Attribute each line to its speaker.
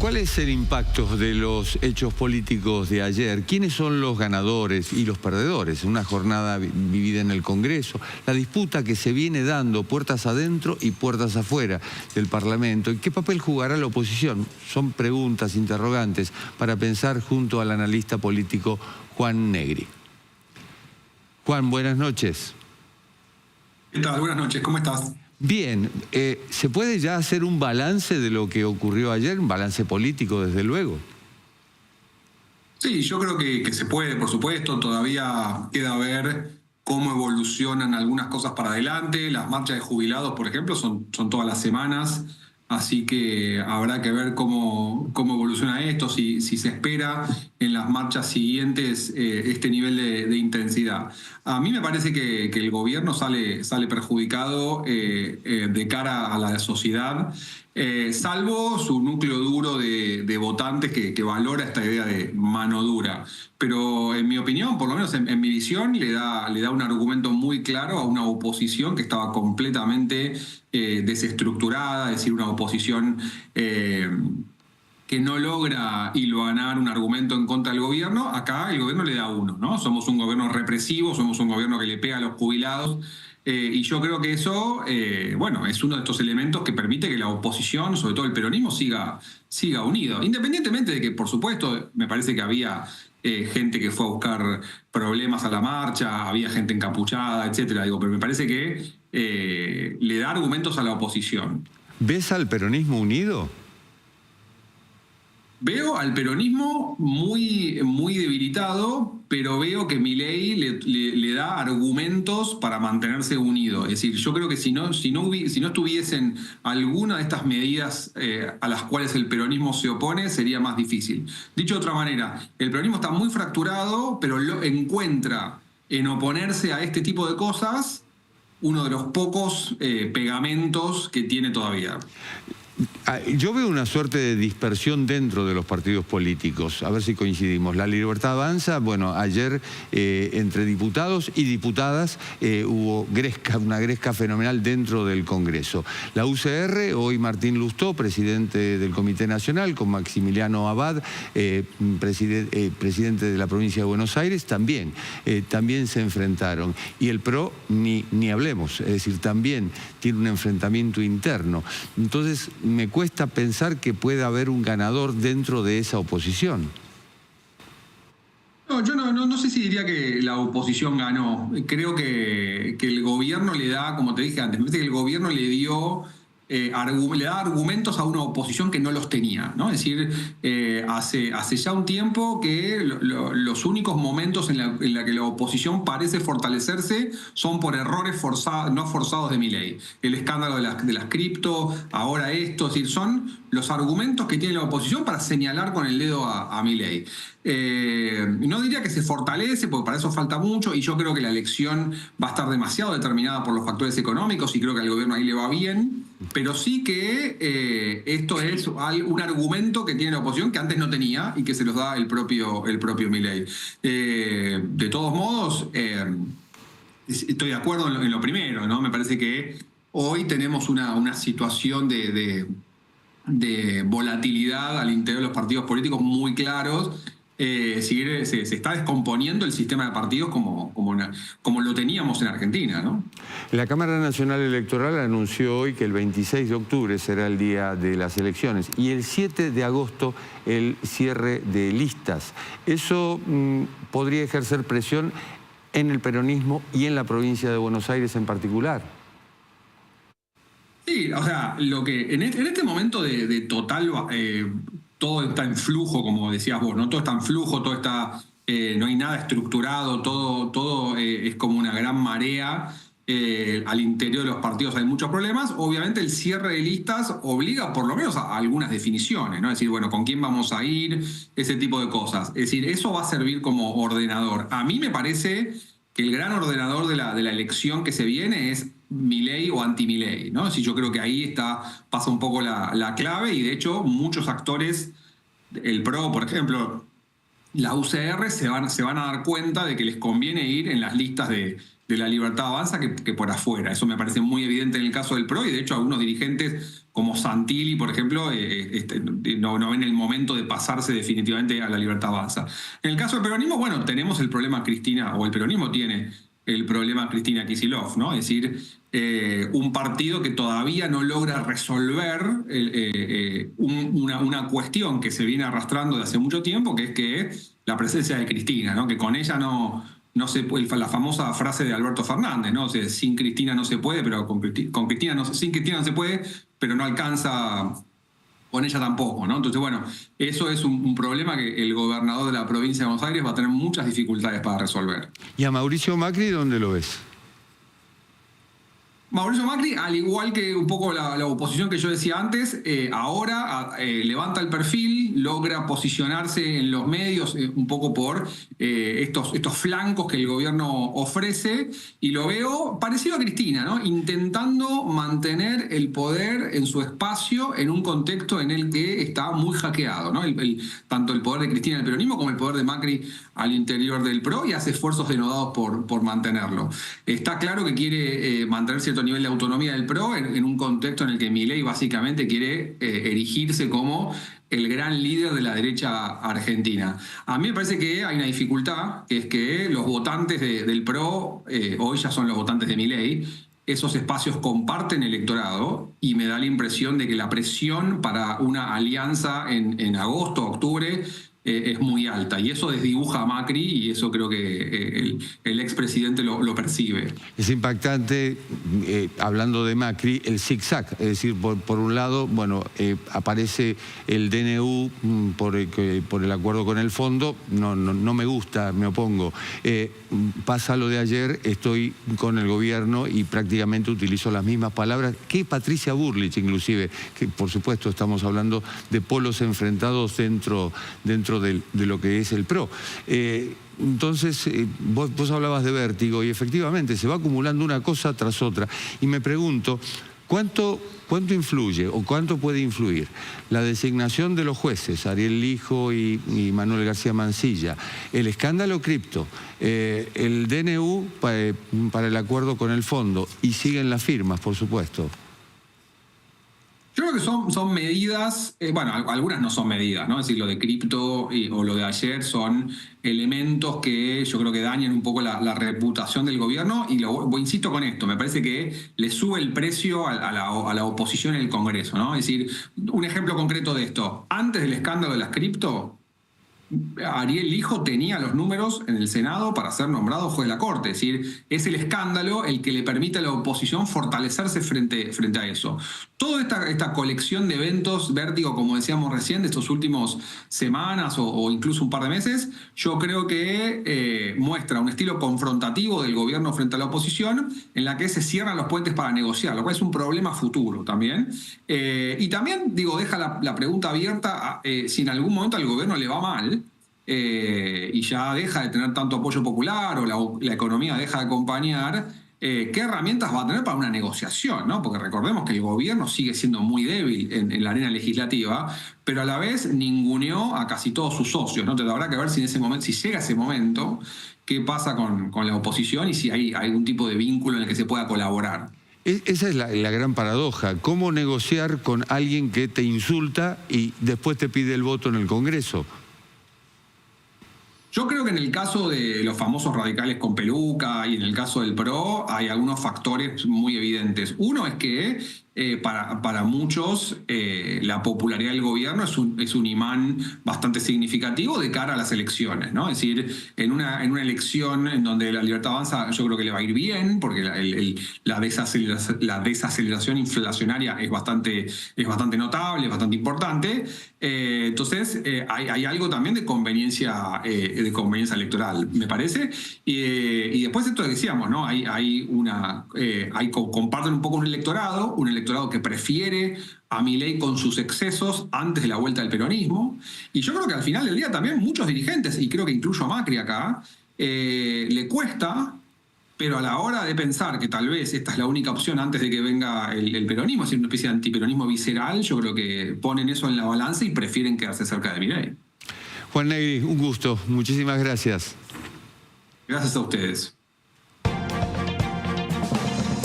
Speaker 1: ¿Cuál es el impacto de los hechos políticos de ayer? ¿Quiénes son los ganadores y los perdedores? Una jornada vivida en el Congreso, la disputa que se viene dando puertas adentro y puertas afuera del Parlamento. ¿Y qué papel jugará la oposición? Son preguntas, interrogantes, para pensar junto al analista político Juan Negri. Juan, buenas noches.
Speaker 2: ¿Qué tal? Buenas noches, ¿cómo estás?
Speaker 1: Bien, ¿se puede ya hacer un balance de lo que ocurrió ayer? Un balance político, desde luego.
Speaker 2: Sí, yo creo que se puede, por supuesto. Todavía queda ver cómo evolucionan algunas cosas para adelante. Las marchas de jubilados, por ejemplo, son todas las semanas. Así que habrá que ver cómo evoluciona esto, si se espera en las marchas siguientes este nivel de intensidad. A mí me parece que el gobierno sale perjudicado de cara a la sociedad, salvo su núcleo duro de votantes que valora esta idea de mano dura. Pero en mi opinión, por lo menos en mi visión, le da un argumento muy claro a una oposición que estaba completamente desestructurada, es decir, una oposición que no logra hilvanar un argumento en contra del gobierno. Acá el gobierno le da uno, ¿no? Somos un gobierno represivo, somos un gobierno que le pega a los jubilados. Y yo creo que eso, bueno, es uno de estos elementos que permite que la oposición, sobre todo el peronismo, siga unido. Independientemente de que, por supuesto, me parece que había gente que fue a buscar problemas a la marcha, había gente encapuchada, etcétera. Digo, pero me parece que le da argumentos a la oposición.
Speaker 1: ¿Ves al peronismo unido?
Speaker 2: Veo al peronismo muy debilitado, pero veo que Milei le da argumentos para mantenerse unido. Es decir, yo creo que si no estuviesen alguna de estas medidas a las cuales el peronismo se opone, sería más difícil. Dicho de otra manera, el peronismo está muy fracturado, pero encuentra en oponerse a este tipo de cosas uno de los pocos pegamentos que tiene todavía.
Speaker 1: Yo veo una suerte de dispersión dentro de los partidos políticos, a ver si coincidimos. La Libertad Avanza, bueno, ayer entre diputados y diputadas hubo una gresca fenomenal dentro del Congreso. La UCR, hoy Martín Lustó, presidente del Comité Nacional, con Maximiliano Abad, presidente de la provincia de Buenos Aires, también se enfrentaron. Y el PRO, ni hablemos, es decir, también tiene un enfrentamiento interno. Entonces, me cuesta pensar que pueda haber un ganador dentro de esa oposición.
Speaker 2: No, yo no sé si diría que la oposición ganó. Creo que el gobierno le da, como te dije antes, me parece que el gobierno le da argumentos a una oposición que no los tenía, ¿no? Es decir, hace ya un tiempo que los únicos momentos en la que la oposición parece fortalecerse son por errores no forzados de Milei. El escándalo de las cripto, ahora esto, es decir, son los argumentos que tiene la oposición para señalar con el dedo a Milei. No diría que se fortalece, porque para eso falta mucho, y yo creo que la elección va a estar demasiado determinada por los factores económicos, y creo que al gobierno ahí le va bien, pero sí que esto es un argumento que tiene la oposición que antes no tenía y que se los da el propio Milei. De todos modos, estoy de acuerdo en lo primero, ¿no? Me parece que hoy tenemos una situación de volatilidad al interior de los partidos políticos muy claros. Se está descomponiendo el sistema de partidos como lo teníamos en Argentina, ¿no?
Speaker 1: La Cámara Nacional Electoral anunció hoy que el 26 de octubre será el día de las elecciones y el 7 de agosto el cierre de listas. Eso podría ejercer presión en el peronismo y en la provincia de Buenos Aires en particular.
Speaker 2: Sí, o sea, en este momento de total, todo está en flujo, como decías vos, ¿no? Todo está en flujo, todo está, no hay nada estructurado, todo es como una gran marea. Al interior de los partidos hay muchos problemas. Obviamente el cierre de listas obliga por lo menos a algunas definiciones, ¿no? Es decir, bueno, ¿con quién vamos a ir? Ese tipo de cosas. Es decir, eso va a servir como ordenador. A mí me parece que el gran ordenador de la elección que se viene es Milei o anti-Milei, ¿no? Si yo creo que ahí pasa un poco la clave, y de hecho muchos actores, el PRO, por ejemplo, la UCR, se van a dar cuenta de que les conviene ir en las listas de de la Libertad Avanza que por afuera. Eso me parece muy evidente en el caso del PRO, y de hecho algunos dirigentes como Santilli, por ejemplo, no ven el momento de pasarse definitivamente a la Libertad Avanza. En el caso del peronismo, bueno, tenemos el problema Cristina, o el peronismo tiene el problema Cristina Kicillof, ¿no? Es decir, un partido que todavía no logra resolver una cuestión que se viene arrastrando de hace mucho tiempo, que es que la presencia de Cristina, ¿no? Que con ella no se puede, la famosa frase de Alberto Fernández, ¿no? O sea, sin Cristina no se puede, pero sin Cristina no se puede, pero no alcanza con ella tampoco, ¿no? Entonces, bueno, eso es un problema que el gobernador de la provincia de Buenos Aires va a tener muchas dificultades para resolver.
Speaker 1: ¿Y a Mauricio Macri dónde lo ves?
Speaker 2: Mauricio Macri, al igual que un poco la oposición que yo decía antes, ahora levanta el perfil, logra posicionarse en los medios un poco por estos flancos que el gobierno ofrece, y lo veo parecido a Cristina, ¿no? Intentando mantener el poder en su espacio en un contexto en el que está muy hackeado, ¿no? Tanto el poder de Cristina en el peronismo como el poder de Macri al interior del PRO, y hace esfuerzos denodados por mantenerlo. Está claro que quiere mantener cierto nivel de autonomía del PRO en un contexto en el que Milei básicamente quiere erigirse como el gran líder de la derecha argentina. A mí me parece que hay una dificultad, que es que los votantes del PRO hoy ya son los votantes de Milei. Esos espacios comparten electorado, y me da la impresión de que la presión para una alianza en agosto, octubre, es muy alta, y eso desdibuja a Macri, y eso creo que el expresidente lo percibe.
Speaker 1: Es impactante, hablando de Macri, el zigzag, es decir, por un lado, bueno, aparece el DNU por el acuerdo con el fondo, no me gusta, me opongo. Pasa lo de ayer, estoy con el gobierno y prácticamente utilizo las mismas palabras que Patricia Bullrich, inclusive, que por supuesto estamos hablando de polos enfrentados dentro de lo que es el PRO. Entonces, vos hablabas de vértigo, y efectivamente se va acumulando una cosa tras otra. Y me pregunto, ¿cuánto influye o cuánto puede influir la designación de los jueces, Ariel Lijo y Manuel García Mansilla, el escándalo cripto, el DNU para el acuerdo con el fondo, y siguen las firmas, por supuesto?
Speaker 2: Yo creo que son medidas, bueno, algunas no son medidas, ¿no? Es decir, lo de cripto o lo de ayer son elementos que yo creo que dañan un poco la reputación del gobierno, y insisto con esto, me parece que le sube el precio a la oposición en el Congreso, ¿no? Es decir, un ejemplo concreto de esto: antes del escándalo de las cripto, Ariel Lijo tenía los números en el Senado para ser nombrado juez de la Corte. Es decir, es el escándalo el que le permite a la oposición fortalecerse frente a eso. Toda esta colección de eventos, vértigo, como decíamos recién, de estos últimos semanas o incluso un par de meses, yo creo que muestra un estilo confrontativo del gobierno frente a la oposición, en la que se cierran los puentes para negociar, lo cual es un problema futuro también. Y también, digo, deja la pregunta abierta si en algún momento al gobierno le va mal, y ya deja de tener tanto apoyo popular, o la economía deja de acompañar, ¿qué herramientas va a tener para una negociación, ¿no? Porque recordemos que el gobierno sigue siendo muy débil en la arena legislativa, pero a la vez ninguneó a casi todos sus socios, ¿no? Entonces habrá que ver si llega ese momento, qué pasa con la oposición, y si hay algún tipo de vínculo en el que se pueda colaborar.
Speaker 1: Esa es la gran paradoja. ¿Cómo negociar con alguien que te insulta y después te pide el voto en el Congreso?
Speaker 2: Yo creo que en el caso de los famosos radicales con peluca y en el caso del PRO hay algunos factores muy evidentes. Uno es que para muchos la popularidad del gobierno es un imán bastante significativo de cara a las elecciones, ¿no? Es decir, en una elección en donde la Libertad Avanza, yo creo que le va a ir bien, porque la desaceleración inflacionaria es bastante notable, es bastante importante. Entonces hay algo también de conveniencia electoral, me parece. Y después esto que decíamos, ¿no? Comparten un poco un electorado que prefiere a Milei con sus excesos antes de la vuelta del peronismo. Y yo creo que al final del día también muchos dirigentes, y creo que incluyo a Macri acá, le cuesta, pero a la hora de pensar que tal vez esta es la única opción antes de que venga el peronismo, es decir, una especie de antiperonismo visceral, yo creo que ponen eso en la balanza y prefieren quedarse cerca de Milei.
Speaker 1: Juan Negri, un gusto. Muchísimas gracias.
Speaker 2: Gracias a ustedes.